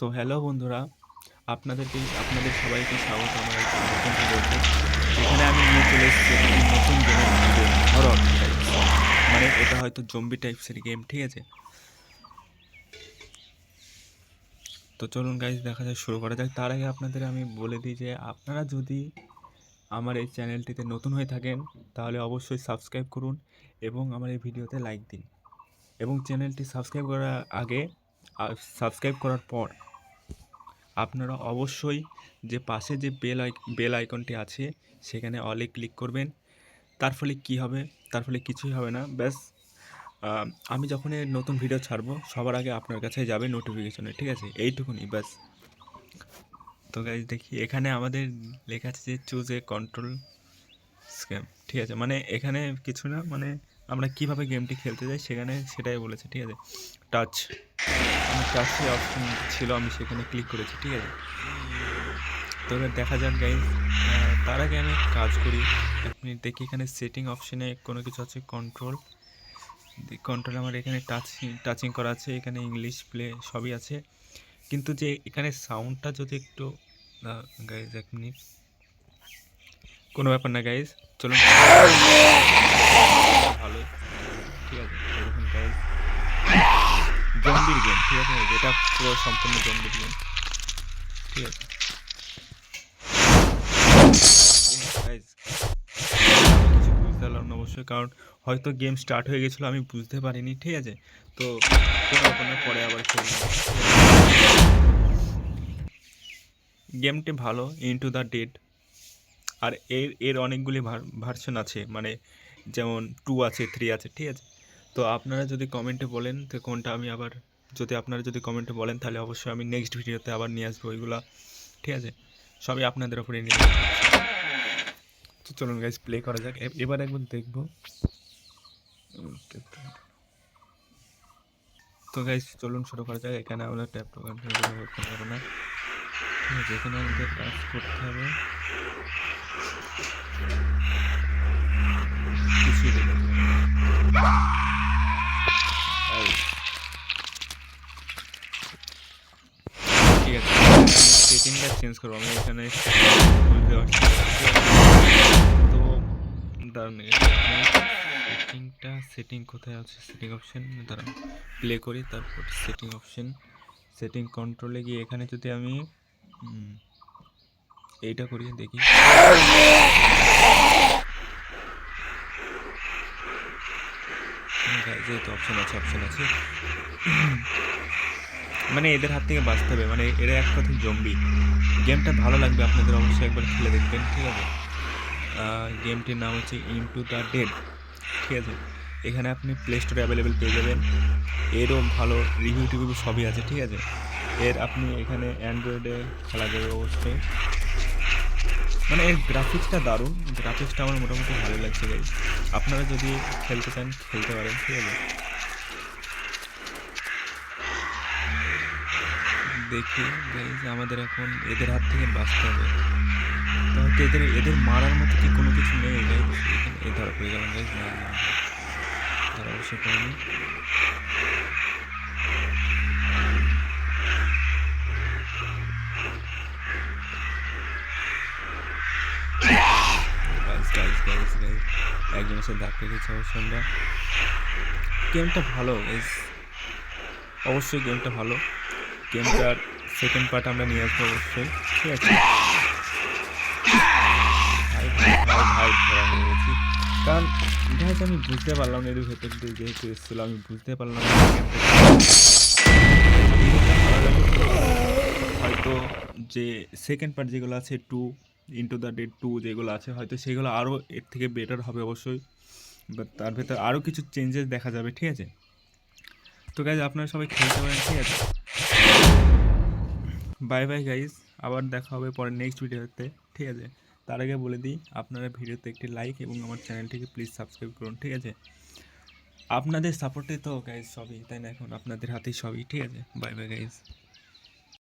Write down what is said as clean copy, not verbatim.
So hello বন্ধুরা, আপনাদের সবাইকে স্বাগত আমার একটা নতুন ভিডিওতে। এখানে আমি নিয়ে চলে এসেছি একটি নতুন গেমের ভিডিও, হরর টাইপস। মানে এটা হয়তো জম্বি টাইপসের গেম, ঠিক আছে? তো চলুন গাইজ দেখা যাক, শুরু করা যাক। তার আগে আপনাদের আমি বলে দিই যে আপনারা যদি আমার এই চ্যানেলটিতে নতুন হয়ে থাকেন তাহলে অবশ্যই সাবস্ক্রাইব করুন এবং আমার এই ভিডিওতে লাইক দিন। এবং চ্যানেলটি সাবস্ক্রাইব করার আগে সাবস্ক্রাইব করার পর আপনারা অবশ্যই যে পাশে যে বেল আইকনটি আছে সেখানে অলে ক্লিক করবেন। তার ফলে কি হবে? তার ফলে কিছুই হবে না, ব্যাস আমি যখনই নতুন ভিডিও ছাড়বো সবার আগে আপনার কাছে যাবে নোটিফিকেশনে, ঠিক আছে? এইটুকুনি ব্যাস। তো গাইজ দেখি, এখানে আমাদের লেখা আছে যে চুজ এ কন্ট্রোল স্ক্যাম, ঠিক আছে? মানে এখানে কিছু না, মানে আমরা কিভাবে গেমটি খেলতে যাই সেটাই বলেছে, ঠিক আছে? টাচ, আমি টাচে অপশন ছিল, আমি সেখানে ক্লিক করেছি, ঠিক আছে? তো এবার দেখা যাক গাইজ। তার আগে আমি কাজ করি, 1 মিনিট দেখি এখানে সেটিং অপশনে কোনো কিছু আছে। কন্ট্রোল আমার এখানে টাচিং করা আছে, এখানে ইংলিশ প্লে সবই আছে, কিন্তু যে এখানে সাউন্ডটা যদি একটু গাইজ 1 মিনিট, কোনো ব্যাপার না গাইজ, চলুন ভালো, ঠিক আছে? এরকম গাইজ জম্বির গেম, ঠিক আছে? এটা পুরো সম্পূর্ণ জম্বির গেম, ঠিক আছে গাইজ? কিছু বুঝতে পারলাম না অবশ্যই, কারণ হয়তো গেম স্টার্ট হয়ে গেছিলো, আমি বুঝতে পারিনি, ঠিক আছে? তো কোনো ব্যাপার না, পরে আবার খেলব। গেমটি ভালো, ইনটু দ্য ডেড। আর এর অনেকগুলি ভার্সন আছে, মানে যেমন 2 আছে, 3 আছে, ঠিক আছে? তো আপনারা যদি কমেন্টে বলেন তো কোনটা আমি আবার, আপনারা যদি কমেন্টে বলেন তাহলে অবশ্যই আমি নেক্সট ভিডিওতে আবার নিয়ে আসবো ওইগুলা, ঠিক আছে? সবই আপনাদের উপরে নির্ভর করছে। তো চলুন গাইজ প্লে করা যাক, এবার একবার দেখবো। তো গাইজ চলুন শুরু করা যাক। এখানে আমরা ট্যাপ টু কন্টিনিউ করতে পারবো না, ঠিক আছে? এখানে আমাদের কাজ করতে হবে, কিছুই দেখাতে হবে না। ঠিক আছে, আমি সেটিংটা চেঞ্জ করবো, আমি এখানে বুঝতে পারছি। তো দাঁড়ান, সেটিং কোথায় আছে? সেটিং অপশন, দাঁড়ান প্লে করি, তারপর সেটিং অপশন, সেটিং কন্ট্রোলে গিয়ে এখানে যদি আমি এইটা করি, দেখি যেহেতু অপশন আছে মানে এদের হাত থেকে বাঁচতে হবে, মানে এরা এক কথা জম্বি। গেমটা ভালো লাগবে, আপনাদের অবশ্যই একবার খেলে দেখবেন, ঠিক আছে? গেমটির নাম হচ্ছে ইনটু দ্য ডেড, ঠিক আছে? এখানে আপনি প্লে স্টোরে অ্যাভেলেবেল পেয়ে যাবেন। এরও ভালো রিভিউ টিভিউ সবই আছে, ঠিক আছে? আপনি এখানে অ্যান্ড্রয়েডে খেলা যাবে অবশ্যই। মানে এর গ্রাফিক্সটা দারুণ, গ্রাফিক্সটা আমার মোটামুটি ভালো লাগছে গাইজ। আপনারা যদি খেলতে চান খেলতে পারেন, ঠিক আছে? দেখি গাইজ, আমাদের এখন এদের হাত থেকে বাঁচতে হবে। তো হয়তো এদের মারার মতো কি কোনো কিছু নেই গাইজ? এখানে ধরা পড়ে গেলাম গাইজ, না ধরা অবশ্যই পড়েনি। একজনের সাথে ধাক্কা খেয়েছে অবশ্যই আমরা। গেমটা ভালো গাইজ, অবশ্যই গেমটা ভালো। গেমটার সেকেন্ড পার্ট আমরা নিয়ে আসবো অবশ্যই, ঠিক আছে? ভাই ধরা হয়ে গেছি, কারণ গাইজ আমি বুঝতে পারলাম না, এর ভেতর দিয়ে যেহেতু এসেছিলো আমি বুঝতে পারলাম না গেমটা ভালো লাগে। হয়তো যে সেকেন্ড পার্ট যেগুলো আছে, 2 ইনটু দ্য ডেড 2 যেগুলো আছে, হয়তো সেগুলো আরও এর থেকে বেটার হবে অবশ্যই, বাট তার ভেতর আরও কিছু চেঞ্জেস দেখা যাবে, ঠিক আছে? তো গাইজ আপনারা সবাই খেলতে পারেন, ঠিক আছে? বাই বাই গাইজ, আবার দেখা হবে পরে নেক্সট ভিডিওতে, ঠিক আছে? তার আগে বলে দিই, আপনারা ভিডিওতে একটি লাইক এবং আমার চ্যানেলটিকে প্লিজ সাবস্ক্রাইব করুন, ঠিক আছে? আপনাদের সাপোর্টে তো গাইজ সবই, তাই না? এখন আপনাদের হাতেই সবই, ঠিক আছে? Bye bye guys.